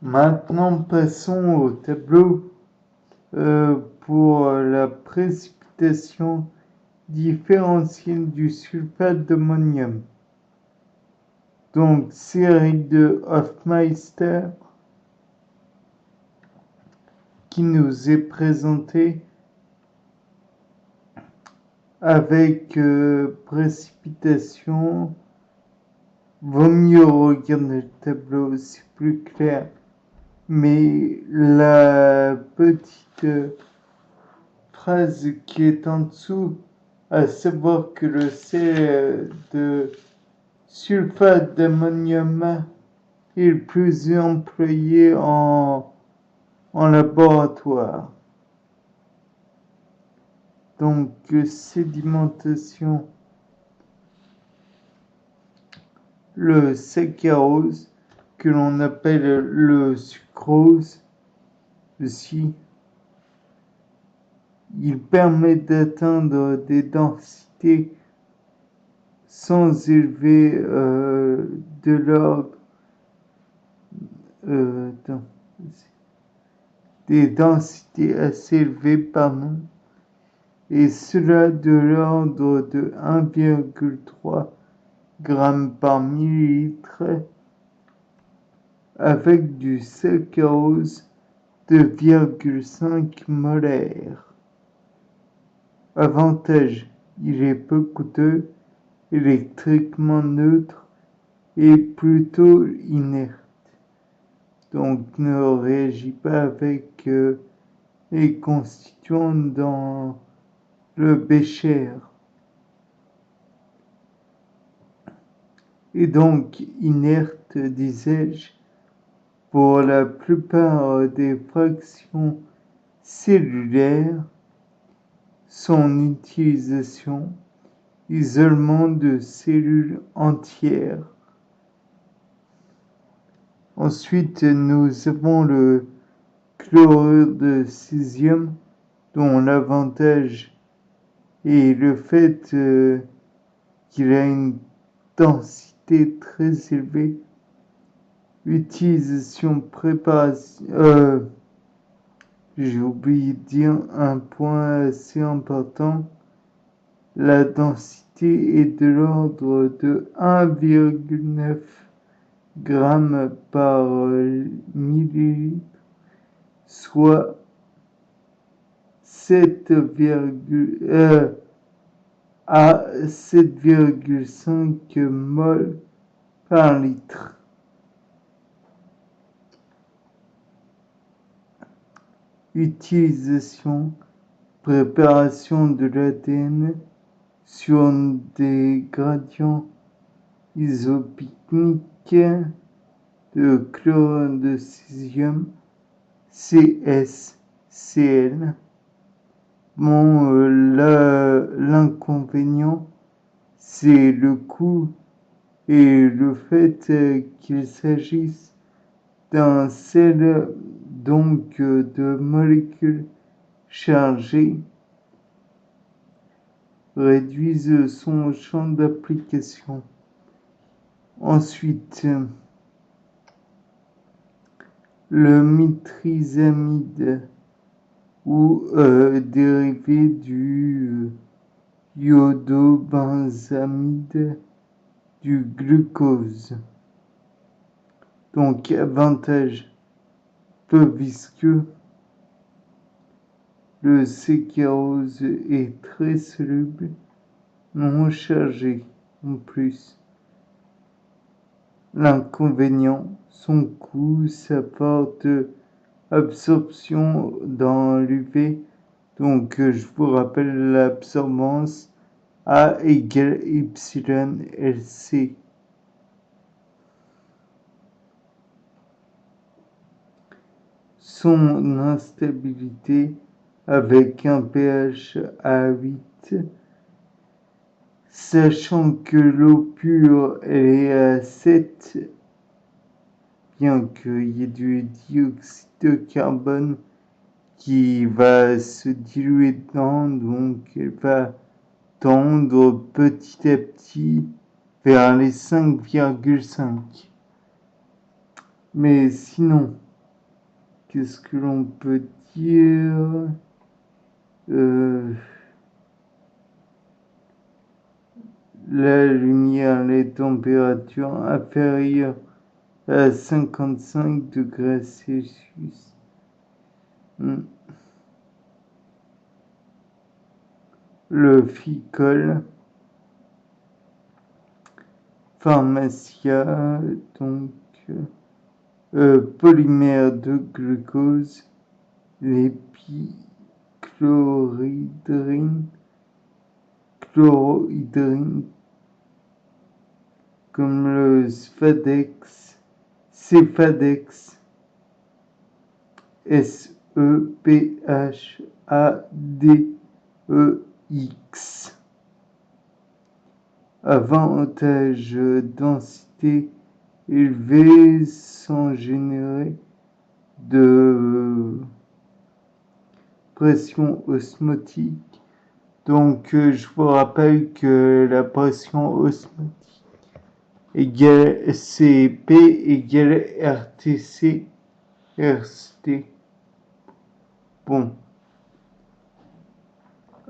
Maintenant, passons au tableau pour la précipitation différentielle du sulfate d'ammonium. Donc, série de Hofmeister qui nous est présentée avec précipitation. Vaut mieux regarder le tableau, c'est plus clair. Mais la petite phrase qui est en dessous, à savoir que le sel de sulfate d'ammonium est le plus employé en laboratoire. Donc, sédimentation, le saccharose, que l'on appelle le sucrose aussi, il permet d'atteindre des densités sans élever de l'ordre des densités assez élevées, pardon, et cela de l'ordre de 1,3 g par millilitre avec du saccharose de 2,5 molaire. Avantage, il est peu coûteux, électriquement neutre et plutôt inerte. Donc ne réagit pas avec les constituants dans le bécher. Et donc inerte, disais-je, pour la plupart des fractions cellulaires. Son utilisation, isolement de cellules entières. Ensuite, nous avons le chlorure de césium, dont l'avantage est le fait qu'il a une densité très élevée. Utilisation préparation. J'ai oublié de dire un point assez important. La densité est de l'ordre de 1,9 g par millilitre, soit 7,5 mol par litre. Utilisation, préparation de l'ADN sur des gradients isopycniques de chlorure de césium, CSCl. Bon, l'inconvénient, c'est le coût et le fait qu'il s'agisse d'un sel, donc de molécules chargées, réduisent son champ d'application. Ensuite, le mitrizamide ou dérivé du iodobenzamide du glucose. Donc, avantage peu visqueux. Le saccharose est très soluble, non chargé en plus. L'inconvénient, son coût, sa forte absorption dans l'UV. Donc, je vous rappelle l'absorbance A égale epsilon LC. Son instabilité avec un pH à 8, sachant que l'eau pure elle est à 7, bien qu'il y ait du dioxyde de carbone qui va se diluer dedans, donc elle va tendre petit à petit vers les 5,5. Mais sinon, qu'est-ce que l'on peut dire? La lumière, les températures inférieures à 55 degrés Celsius. Le ficole, pharmacia, donc polymère de glucose, l'épichlorohydrine, comme le Sfadex, Cefadex, SEPHADEX. Avantage densité élevée sans générer de pression osmotique. Donc je vous rappelle que la pression osmotique égale CP égale RTC RT. Bon.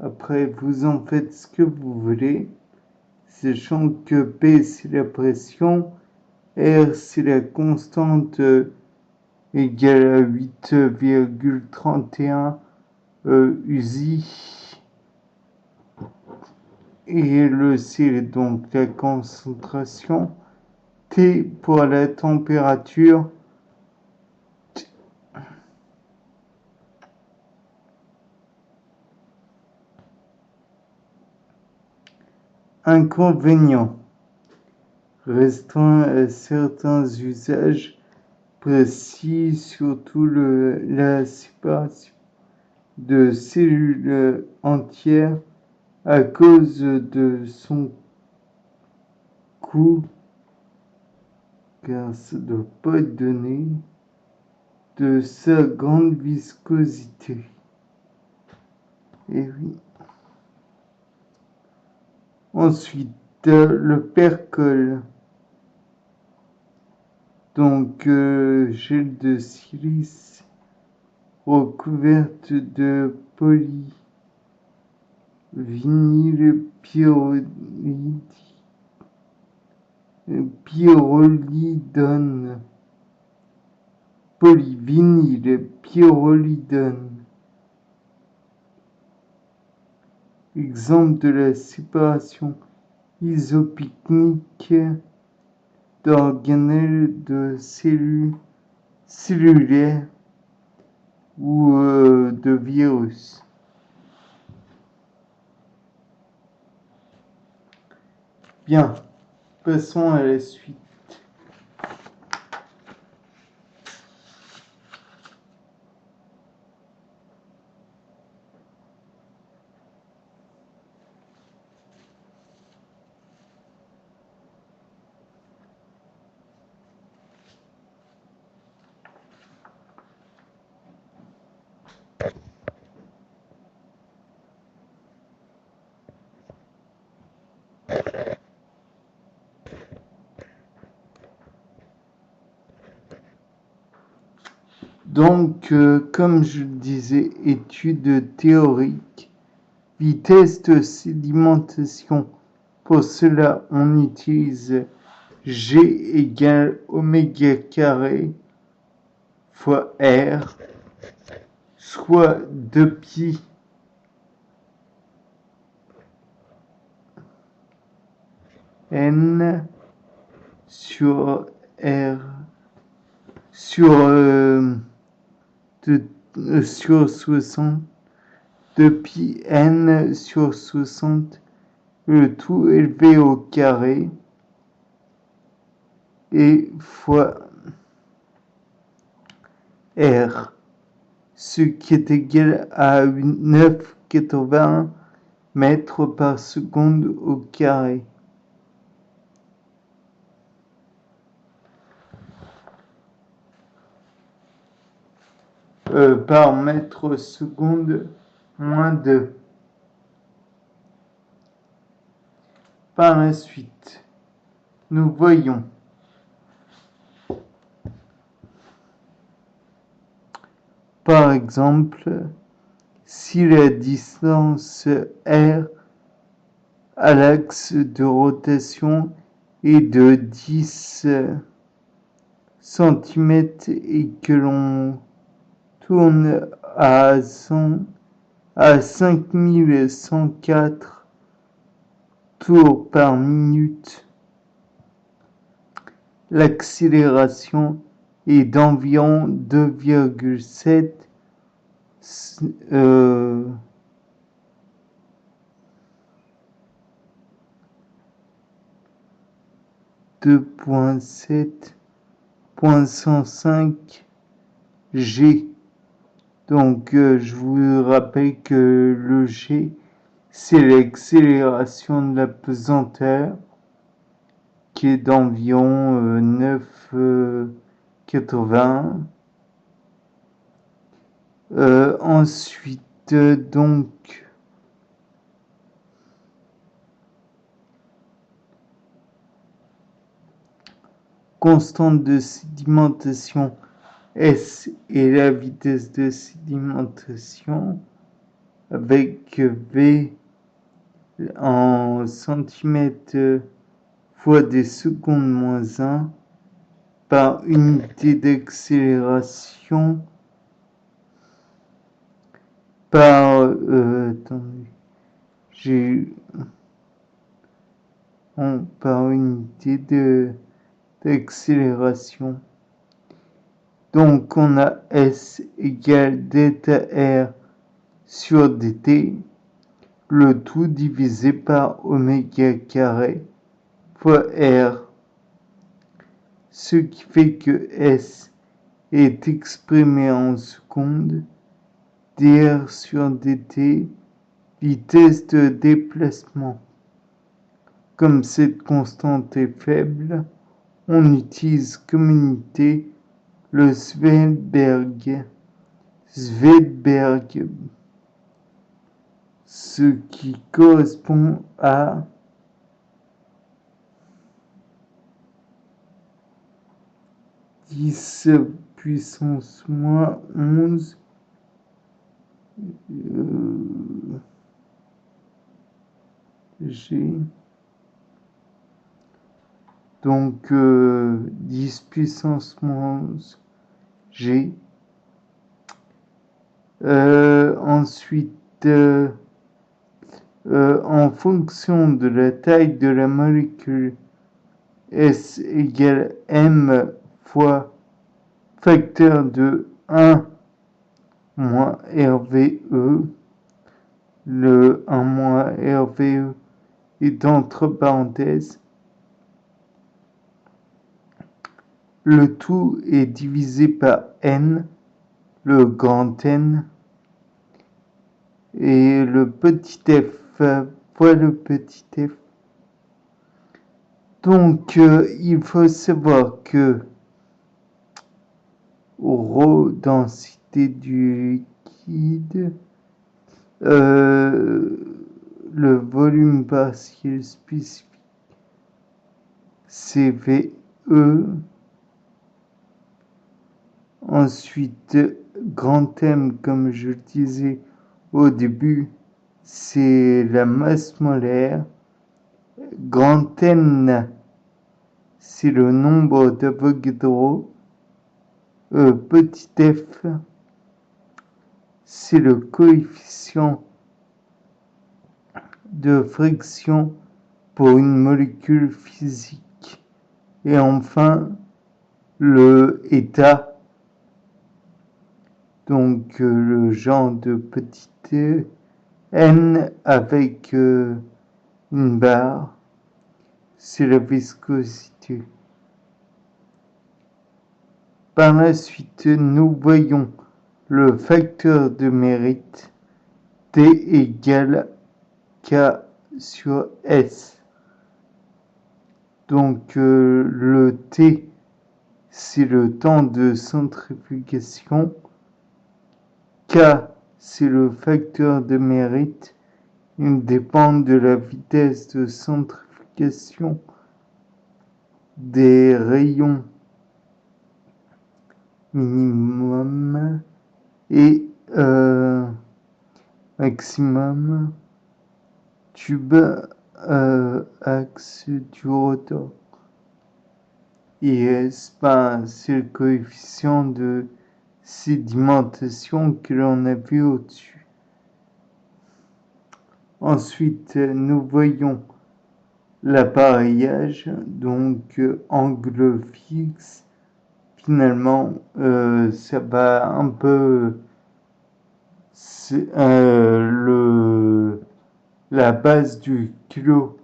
Après, vous en faites ce que vous voulez, sachant que P c'est la pression, R c'est la constante égale à 8,31 USI. Et le C est donc la concentration. T pour la température. Inconvénient. Restreint à certains usages précis, surtout la séparation de cellules entières à cause de son coût, car ça ne doit pas être donné, de sa grande viscosité. Et oui. Ensuite, le percol. Donc, gel de silice recouverte de polyvinylpyrrolidone. Exemple de la séparation isopycnique d'organelles de cellules cellulaires ou de virus. Bien, passons à la suite. Donc, comme je le disais, études théoriques, vitesse de sédimentation. Pour cela, on utilise G égale oméga carré fois R, soit 2π n sur R sur 60, 2π n sur 60, le tout élevé au carré, et fois R, ce qui est égal à 9,80 mètres par seconde au carré. Par mètre seconde moins 2. Par la suite, nous voyons Par exemple, si la distance r à l'axe de rotation est de 10 cm et que l'on tourne à 5104 tours par minute, l'accélération est d'environ 2,7 2,7.105 g. Donc, je vous rappelle que le g, c'est l'accélération de la pesanteur qui est d'environ 9,80. Ensuite, donc, constante de sédimentation S et la vitesse de sédimentation avec V en centimètres fois des secondes moins 1 par unité d'accélération par par unité d'accélération. Donc on a S égale delta R sur dt, le tout divisé par oméga carré fois R, ce qui fait que S est exprimé en secondes, dr sur dt, vitesse de déplacement. Comme cette constante est faible, on utilise comme unité le Svedberg, ce qui correspond à 10 puissance moins 11 G. Donc 10 puissance moins 11 G. Ensuite, en fonction de la taille de la molécule, S égale M fois facteur de 1 moins RVE. Le 1 moins RVE est entre parenthèses. Le tout est divisé par N, le grand N, et le petit f fois le petit f. Donc, il faut savoir que ρ densité du liquide, le volume partiel spécifique, c'est VE. Ensuite, grand M, comme je le disais au début, c'est la masse molaire. Grand N, c'est le nombre d'Avogadro. Petit f, c'est le coefficient de friction pour une molécule physique. Et enfin, le état, donc le genre de petit n avec une barre, c'est la viscosité. Par la suite, nous voyons le facteur de mérite T égale K sur S. Donc le T, c'est le temps de centrifugation. K, c'est le facteur de mérite. Il dépend de la vitesse de centrifugation des rayons minimum et maximum tube axe du rotor. Et S, c'est le coefficient de sédimentation que l'on a vu au-dessus. Ensuite, nous voyons l'appareillage, donc angle fixe. Finalement, ça va un peu... la base du kilo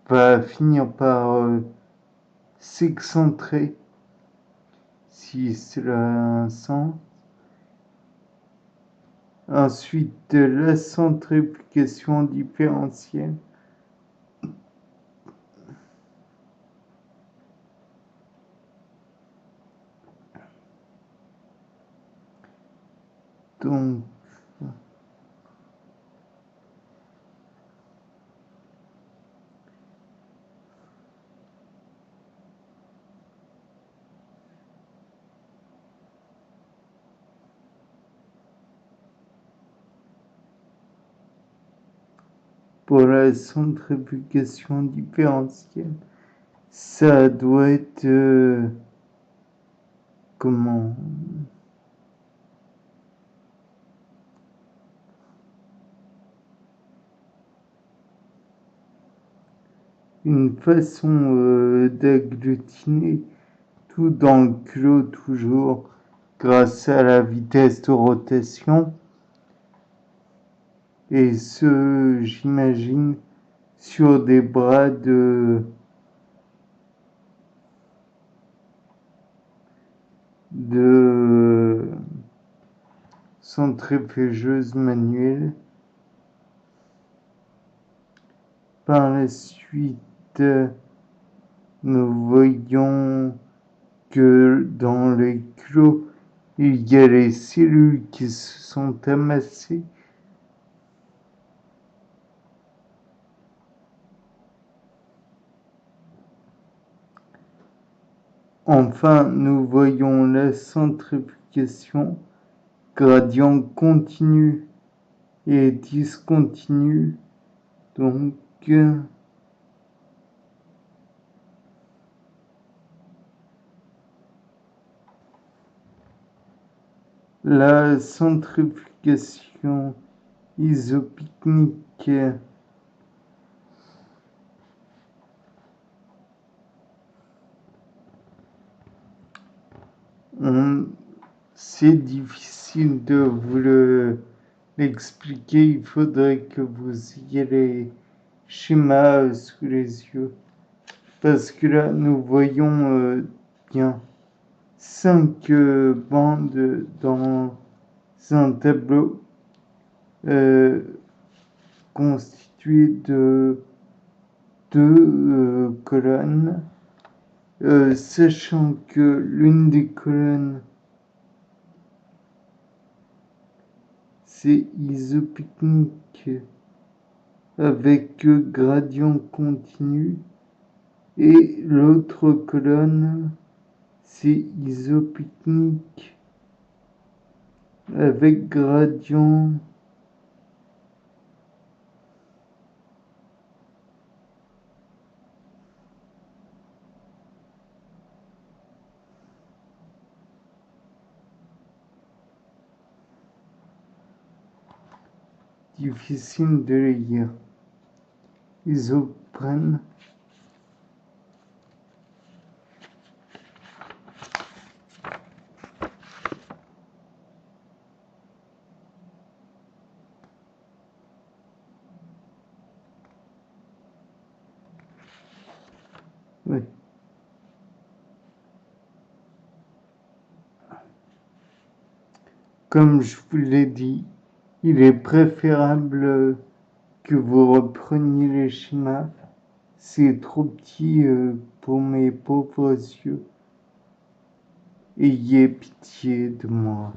va finir par s'excentrer, si cela a un sens. Ensuite, la centrifugation différentielle. Donc, pour la centrifugation différentielle, ça doit être comment une façon d'agglutiner tout dans le kilo toujours grâce à la vitesse de rotation, et ce, j'imagine, sur des bras de centrifugeuse manuelle. Par la suite, nous voyons que dans les clos, il y a les cellules qui se sont amassées. Enfin, nous voyons la centrifugation, gradient continu et discontinu. Donc, la centrifugation isopycnique c'est difficile de vous l'expliquer, il faudrait que vous ayez les schémas sous les yeux, parce que là nous voyons bien 5 bandes dans un tableau constitué de 2 colonnes, sachant que l'une des colonnes c'est isopycnique avec gradient continu, et l'autre colonne c'est isopycnique avec gradient difficile de lire. Isoprène. Oui. Comme je vous l'ai dit, il est préférable que vous repreniez les schémas. C'est trop petit pour mes pauvres yeux. Ayez pitié de moi.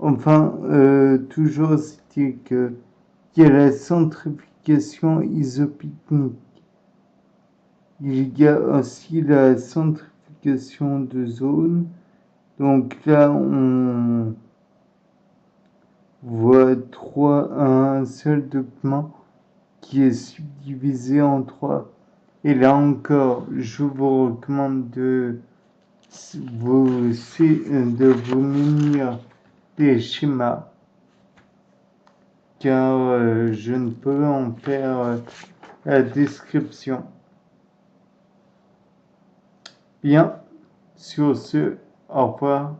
Enfin, toujours c'est que il y a la centrifugation isopycnique. Il y a aussi la centrifugation de zone. Donc là, on voit un seul document qui est subdivisé en trois. Et là encore, je vous recommande de vous munir des schémas, car je ne peux en faire la description. Bien, sur ce, au revoir.